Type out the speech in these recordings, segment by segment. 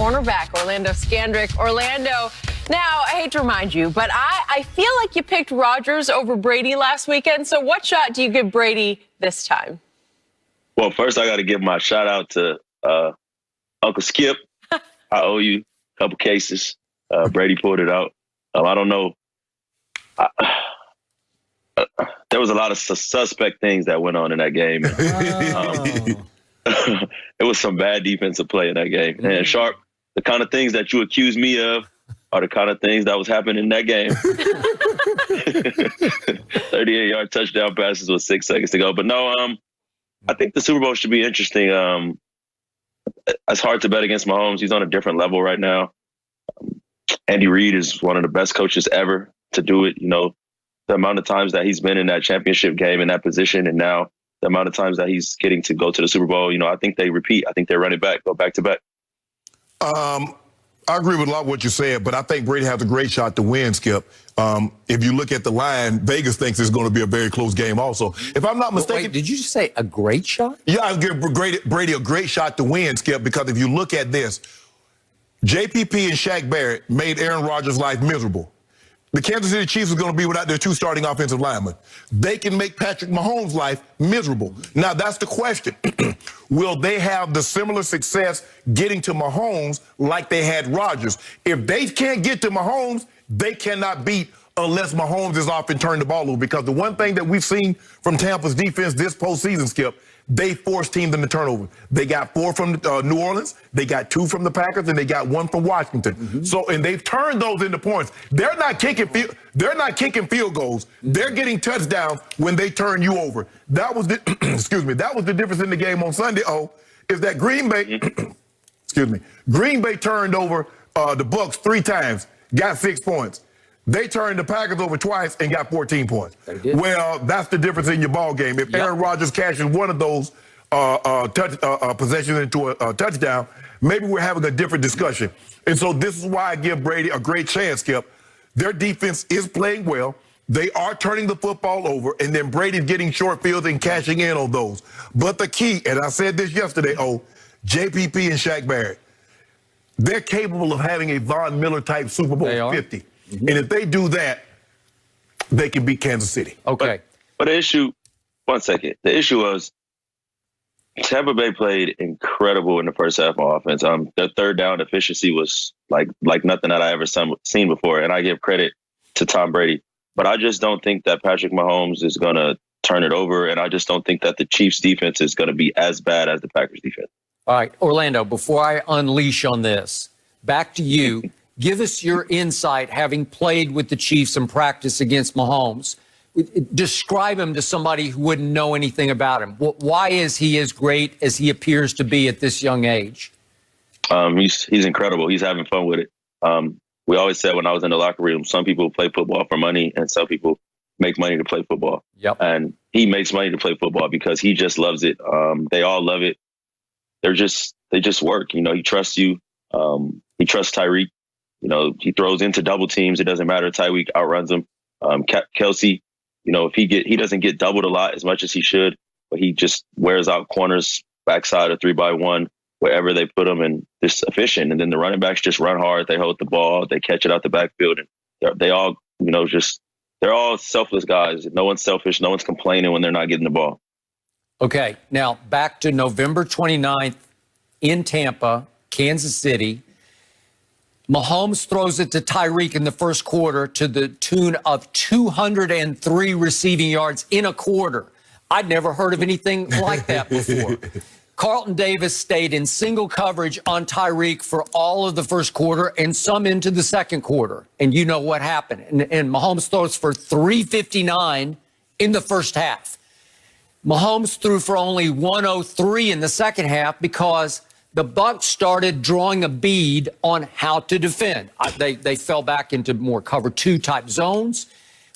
cornerback, Orlando Scandrick. Orlando, now, I hate to remind you, but I feel like you picked Rodgers over Brady last weekend. So what shot do you give Brady this time? Well, first I got to give my shout out to Uncle Skip. I owe you a couple cases. Brady pulled it out. I don't know. There was a lot of suspect things that went on in that game. It was some bad defensive play in that game. And Sharp, the kind of things that you accuse me of are the kind of things that was happening in that game. 38-yard touchdown passes with 6 seconds to go. But no, I think the Super Bowl should be interesting. It's hard to bet against Mahomes. He's on a different level right now. Andy Reid is one of the best coaches ever to do it. You know, the amount of times that he's been in that championship game in that position, and now the amount of times that he's getting to go to the Super Bowl, you know, I think they repeat. I think they're running back, go back to back. I agree with a lot of what you said, but I think Brady has a great shot to win, Skip. If you look at the line, Vegas thinks it's going to be a very close game also. If I'm not mistaken... Wait, did you just say a great shot? Yeah, I'll give Brady a great shot to win, Skip, because if you look at this, JPP and Shaq Barrett made Aaron Rodgers' life miserable. The Kansas City Chiefs are going to be without their 2 starting offensive linemen. They can make Patrick Mahomes' life miserable. Now, that's the question. Will they have the similar success getting to Mahomes like they had Rodgers? If they can't get to Mahomes, they cannot beat unless Mahomes is off and turn the ball over. Because the one thing that we've seen from Tampa's defense this postseason, Skip, they forced teams into turnover. They got 4 from New Orleans, they got 2 from the Packers, and they got 1 from Washington. So, and they've turned those into points. They're not kicking field goals. They're getting touchdowns when they turn you over. That was the excuse me. That was the difference in the game on Sunday. Is that Green Bay? Excuse me. Green Bay turned over the Bucs 3 times, got 6 points. They turned the Packers over twice and got 14 points. Well, that's the difference in your ball game. If Aaron Rodgers cashes one of those possessions into a touchdown, maybe we're having a different discussion. And so this is why I give Brady a great chance, Skip. Their defense is playing well. They are turning the football over, and then Brady's getting short fields and cashing in on those. But the key, and I said this yesterday, JPP and Shaq Barrett, they're capable of having a Von Miller-type Super Bowl 50. And if they do that, they can beat Kansas City. Okay. But the issue, one second. The issue was Tampa Bay played incredible in the first half on offense. Their third down efficiency was like nothing that I ever seen before. And I give credit to Tom Brady. But I just don't think that Patrick Mahomes is going to turn it over. And I just don't think that the Chiefs defense is going to be as bad as the Packers defense. All right, Orlando, before I unleash on this, back to you. Give us your insight, having played with the Chiefs in practice against Mahomes. Describe him to somebody who wouldn't know anything about him. Why is he as great as he appears to be at this young age? He's incredible. He's having fun with it. We always said when I was in the locker room, some people play football for money and some people make money to play football. And he makes money to play football because he just loves it. They all love it. They just work. You know, he trusts you. He trusts Tyreek. You know, he throws into double teams. It doesn't matter. Tyreek outruns him. Kelsey, you know, if he doesn't get doubled a lot as much as he should, but he just wears out corners, backside of 3-by-1, wherever they put him, and just efficient. And then the running backs just run hard. They hold the ball. They catch it out the backfield. And they all, you know, they're all selfless guys. No one's selfish. No one's complaining when they're not getting the ball. Okay. Now back to November 29th in Tampa, Kansas City. Mahomes throws it to Tyreek in the first quarter to the tune of 203 receiving yards in a quarter. I'd never heard of anything like that before. Carlton Davis stayed in single coverage on Tyreek for all of the first quarter and some into the second quarter. And you know what happened. And Mahomes throws for 359 in the first half. Mahomes threw for only 103 in the second half because the Bucs started drawing a bead on how to defend. They fell back into more cover 2 type zones,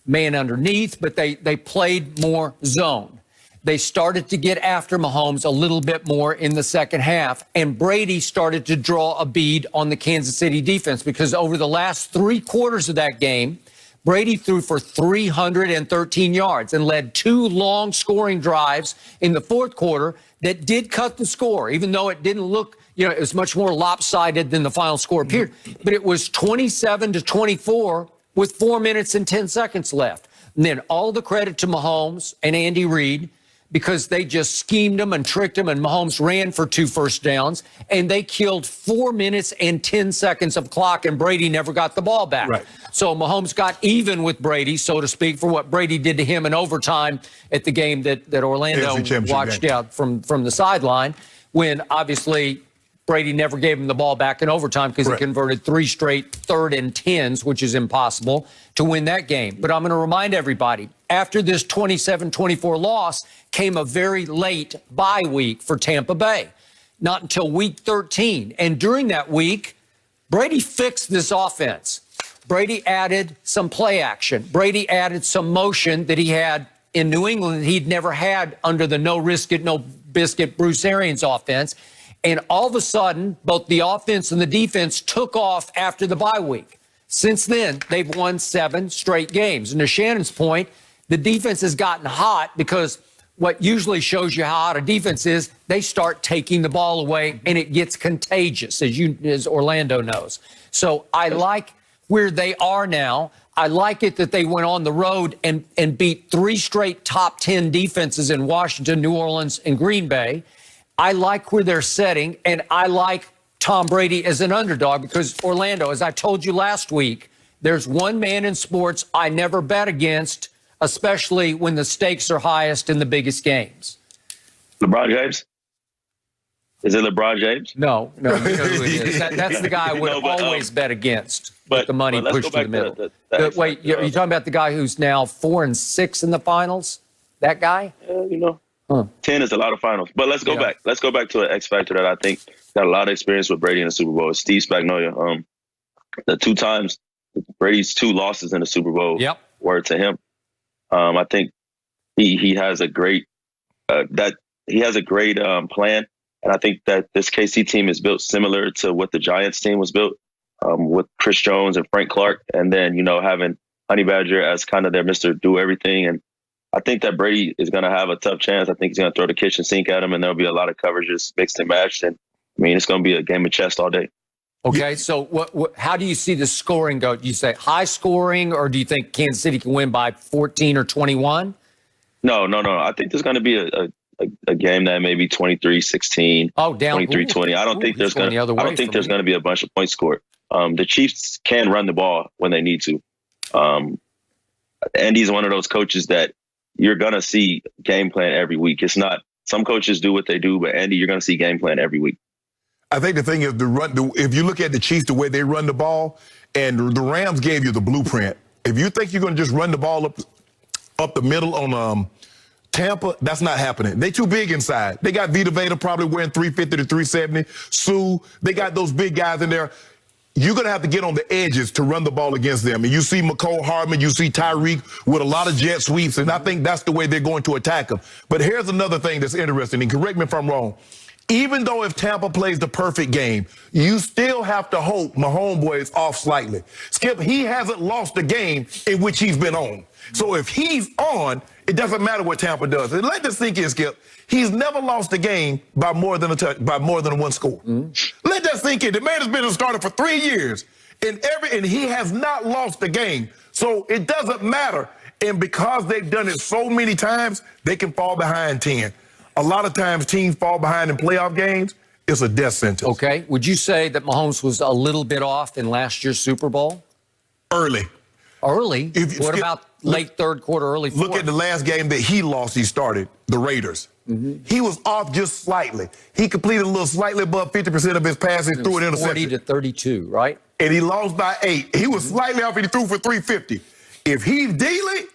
man underneath, but they played more zone. They started to get after Mahomes a little bit more in the second half, and Brady started to draw a bead on the Kansas City defense because over the last 3 quarters of that game, Brady threw for 313 yards and led 2 long scoring drives in the fourth quarter that did cut the score, even though it didn't look, you know, it was much more lopsided than the final score appeared. But it was 27-24 with 4 minutes and 10 seconds left. And then all the credit to Mahomes and Andy Reid, because they just schemed them and tricked them, and Mahomes ran for 2 first downs, and they killed 4 minutes and 10 seconds of clock, and Brady never got the ball back. Right. So Mahomes got even with Brady, so to speak, for what Brady did to him in overtime at the game that Orlando watched out from the sideline, when obviously Brady never gave him the ball back in overtime because he converted 3 straight 3rd and 10s, which is impossible, to win that game. But I'm going to remind everybody, after this 27-24 loss came a very late bye week for Tampa Bay, not until week 13. And during that week, Brady fixed this offense. Brady added some play action. Brady added some motion that he had in New England that he'd never had under the no-risk-it, no-biscuit Bruce Arians offense. And all of a sudden, both the offense and the defense took off after the bye week. Since then, they've won 7 straight games. And to Shannon's point, the defense has gotten hot because what usually shows you how hot a defense is, they start taking the ball away, and it gets contagious, as Orlando knows. So I like where they are now. I like it that they went on the road and beat 3 straight top 10 defenses in Washington, New Orleans, and Green Bay. I like where they're setting, and I like Tom Brady as an underdog because, Orlando, as I told you last week, there's one man in sports I never bet against, especially when the stakes are highest in the biggest games. LeBron James? Is it LeBron James? No, you know who it is. That's the guy I would always bet against with the money pushed to the middle. Wait, you're talking about the guy who's now 4-6 in the finals? That guy? You know. 10 is a lot of finals. But let's go back. Let's go back to an X factor that I think got a lot of experience with Brady in the Super Bowl. It's Steve Spagnuolo. The 2 times Brady's 2 losses in the Super Bowl were to him. I think he has a great plan, and I think that this KC team is built similar to what the Giants team was built, with Chris Jones and Frank Clark, and then having Honey Badger as kind of their Mr. Do Everything. And I think that Brady is going to have a tough chance. I think he's going to throw the kitchen sink at him, and there'll be a lot of coverages mixed and matched. And I mean, it's going to be a game of chess all day. Okay, so how do you see the scoring go? Do you say high scoring, or do you think Kansas City can win by 14 or 21? No. I think there's going to be a game that maybe 23-16, 23-20. I don't think there's going to be a bunch of points scored. The Chiefs can run the ball when they need to. Andy's one of those coaches that you're going to see game plan every week. It's not, some coaches do what they do, but Andy, you're going to see game plan every week. I think the thing is if you look at the Chiefs, the way they run the ball, and the Rams gave you the blueprint. If you think you're going to just run the ball up the middle on Tampa, that's not happening. They too big inside. They got Vita Veda probably wearing 350 to 370. Sue, they got those big guys in there. You're going to have to get on the edges to run the ball against them. And you see McCole Hardman, you see Tyreek with a lot of jet sweeps, and I think that's the way they're going to attack them. But here's another thing that's interesting, and correct me if I'm wrong. Even though if Tampa plays the perfect game, you still have to hope my homeboy is off slightly. Skip, he hasn't lost a game in which he's been on. So if he's on, it doesn't matter what Tampa does. And let this sink in, Skip. He's never lost a game by more than one score. Let that sink in. The man has been a starter for 3 years, and he has not lost a game. So it doesn't matter. And because they've done it so many times, they can fall behind 10. A lot of times teams fall behind in playoff games. It's a death sentence. Okay. Would you say that Mahomes was a little bit off in last year's Super Bowl? Early. What about late third quarter, early fourth? Look at the last game that he lost, he started, the Raiders. He was off just slightly. He completed a little slightly above 50% of his passes, threw an interception. 40-32, right? And he lost by 8. He was slightly off and he threw for 350. If he's dealing,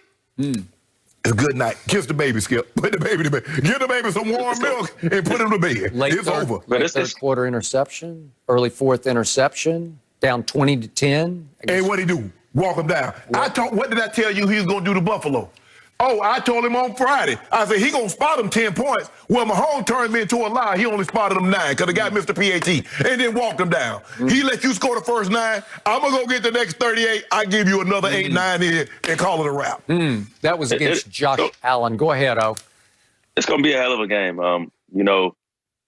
it's good night. Kiss the baby, Skip. Put the baby to bed. Give the baby some warm milk and put him to bed. It's over. Late third quarter interception, early fourth interception, down 20-10. And what'd he do? Walk him down. What did I tell you he was going to do to Buffalo? Oh, I told him on Friday. I said, he going to spot him 10 points. Well, Mahomes turned me into a lie. He only spotted him 9 because the guy missed the PAT and then walked him down. He let you score the first 9. I'm going to go get the next 38. I give you another 8, 9 in and call it a wrap. That was against Josh Allen. Go ahead, O. It's going to be a hell of a game.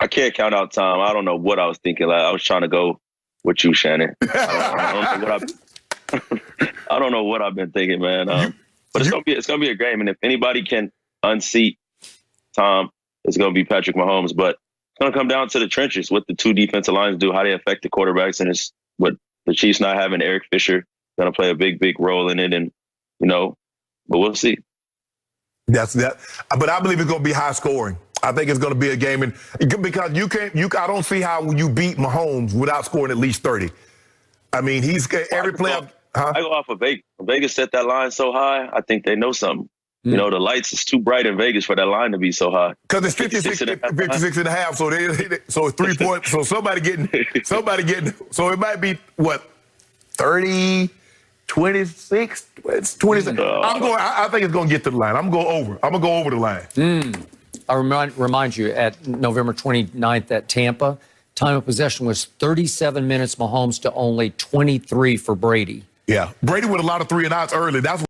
I can't count out time. I don't know what I was thinking. Like, I was trying to go with you, Shannon. I don't know what I've been thinking, man. But it's gonna be a game, and if anybody can unseat Tom, it's gonna be Patrick Mahomes. But it's gonna come down to the trenches, what the two defensive lines do, how they affect the quarterbacks, and it's what the Chiefs not having Eric Fisher gonna play a big role in it, and but we'll see. That's that. But I believe it's gonna be high scoring. I think it's going to be a game, and because I don't see how you beat Mahomes without scoring at least 30. I mean, he's every play. I go off of Vegas. Vegas set that line so high. I think they know something. The lights is too bright in Vegas for that line to be so high. Because it's 56 and a half. So so 3 points. So somebody getting. So it might be what 30, 26. It's 26. I think it's going to get to the line. I'm going to go over. I'm going to go over the line. I remind you, at November 29th at Tampa, time of possession was 37 minutes, Mahomes to only 23 for Brady. Yeah, Brady with a lot of 3 and outs early. That's